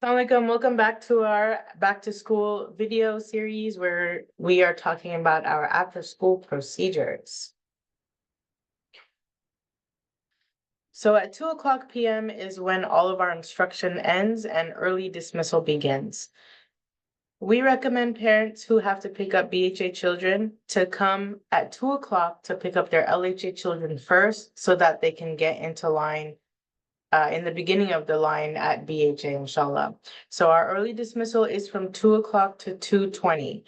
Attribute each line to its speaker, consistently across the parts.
Speaker 1: Assalamualaikum. Welcome back to our back to school video series where we are talking about our after school procedures. So at 2 o'clock p.m. is when all of our instruction ends and early dismissal begins. We recommend parents who have to pick up BHA children to come at 2 o'clock to pick up their LHA children first so that they can get into line in the beginning of the line at BHA, inshallah. So our early dismissal is from 2 o'clock to 2:20.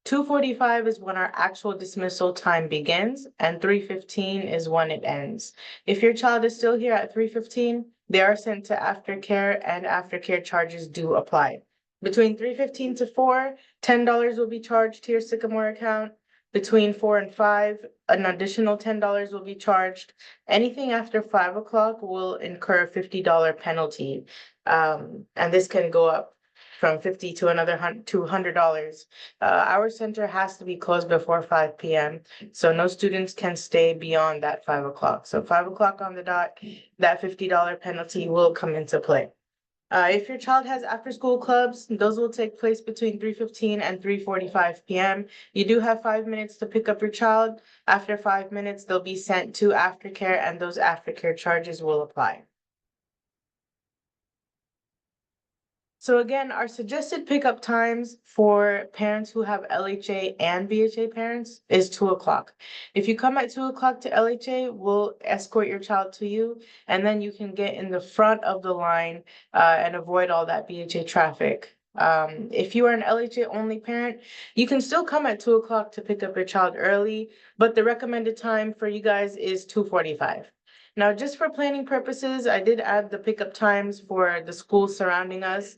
Speaker 1: 2:45 is when our actual dismissal time begins, and 3:15 is when it ends. If your child is still here at 3:15, they are sent to aftercare, and aftercare charges do apply. Between 3:15 to 4, $10 will be charged to your Sycamore account. Between 4 and 5, an additional $10 will be charged. Anything after 5 o'clock will incur a $50 penalty. And this can go up from 50 to another $100. Our center has to be closed before 5 p.m. So no students can stay beyond that 5 o'clock. So 5 o'clock on the dot, that $50 penalty will come into play. If your child has after-school clubs, those will take place between 3:15 and 3:45 p.m. You do have 5 minutes to pick up your child. After 5 minutes, they'll be sent to aftercare, and those aftercare charges will apply. So again, our suggested pickup times for parents who have LHA and BHA parents is 2 o'clock. If you come at 2 o'clock to LHA, we'll escort your child to you, and then you can get in the front of the line and avoid all that BHA traffic. If you are an LHA only parent, you can still come at 2 o'clock to pick up your child early, but the recommended time for you guys is 2:45. Now, just for planning purposes, I did add the pickup times for the schools surrounding us,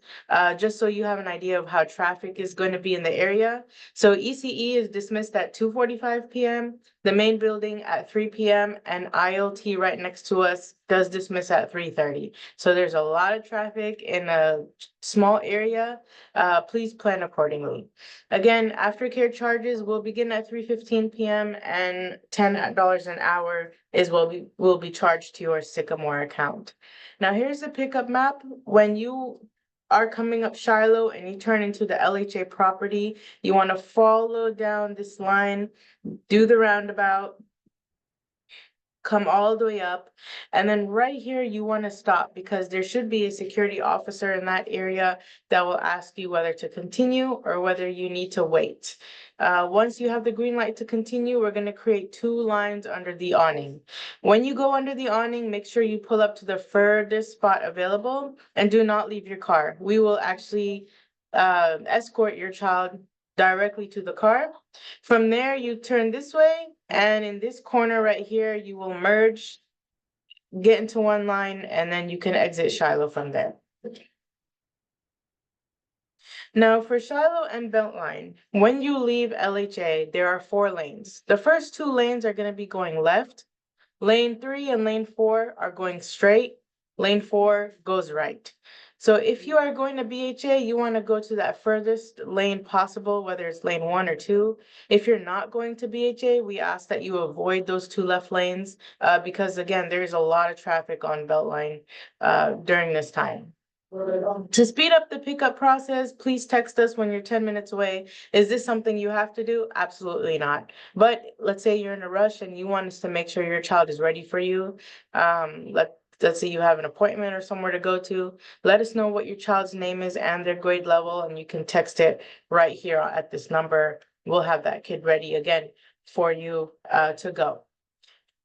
Speaker 1: just so you have an idea of how traffic is going to be in the area. So ECE is dismissed at 2:45 p.m., the main building at 3 p.m., and ILT right next to us does dismiss at 3:30. So there's a lot of traffic in a small area. Please plan accordingly. Again, aftercare charges will begin at 3:15 p.m. and $10 an hour is what we will be charged to your Sycamore account. Now, here's the pickup map. When you are coming up Shiloh and you turn into the LHA property, you want to follow down this line, do the roundabout, come all the way up, and then right here you want to stop because there should be a security officer in that area that will ask you whether to continue or whether you need to wait. Once you have the green light to continue, we're going to create 2 lines under the awning. When you go under the awning, make sure you pull up to the furthest spot available and do not leave your car. We will actually escort your child directly to the car. From there, you turn this way, and in this corner right here, you will merge, get into one line, and then you can exit Shiloh from there. Now, for Shiloh and Beltline, when you leave LHA, there are 4 lanes. The first 2 lanes are going to be going left. Lane 3 and lane 4 are going straight. Lane 4 goes right. So if you are going to BHA, you want to go to that furthest lane possible, whether it's lane 1 or 2. If you're not going to BHA, we ask that you avoid those 2 left lanes because, again, there's a lot of traffic on Beltline during this time. To speed up the pickup process, please text us when you're 10 minutes away. Is this something you have to do? Absolutely not. But let's say you're in a rush and you want us to make sure your child is ready for you. Let's say you have an appointment or somewhere to go to. Let us know what your child's name is and their grade level, and you can text it right here at this number. We'll have that kid ready again for you to go.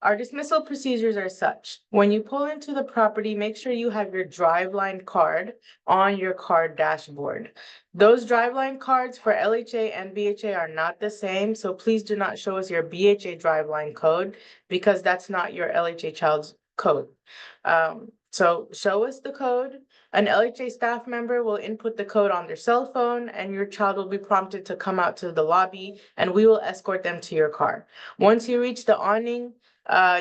Speaker 1: Our dismissal procedures are such. When you pull into the property, make sure you have your driveline card on your card dashboard. Those driveline cards for LHA and BHA are not the same, so please do not show us your BHA driveline code because that's not your LHA child's code. So show us the code. An LHA staff member will input the code on their cell phone, and your child will be prompted to come out to the lobby, and we will escort them to your car. Once you reach the awning,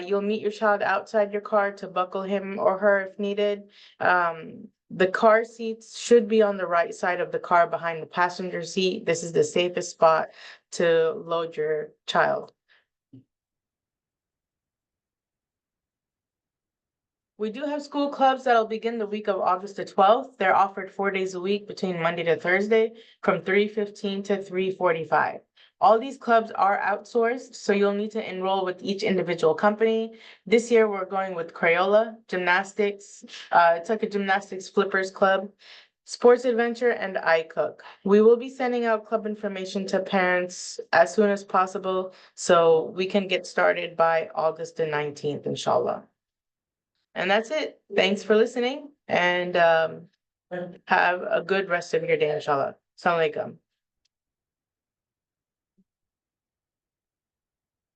Speaker 1: you'll meet your child outside your car to buckle him or her if needed. The car seats should be on the right side of the car behind the passenger seat. This is the safest spot to load your child. We do have school clubs that'll begin the week of August the 12th. They're offered 4 days a week between Monday to Thursday from 3:15 to 3:45. All these clubs are outsourced, so you'll need to enroll with each individual company. This year, we're going with Crayola, gymnastics, it's like a gymnastics flippers club, Sports Adventure, and iCook. We will be sending out club information to parents as soon as possible, so we can get started by August the 19th, inshallah. And that's it. Thanks for listening and have a good rest of your day, inshallah. Assalamu alaikum.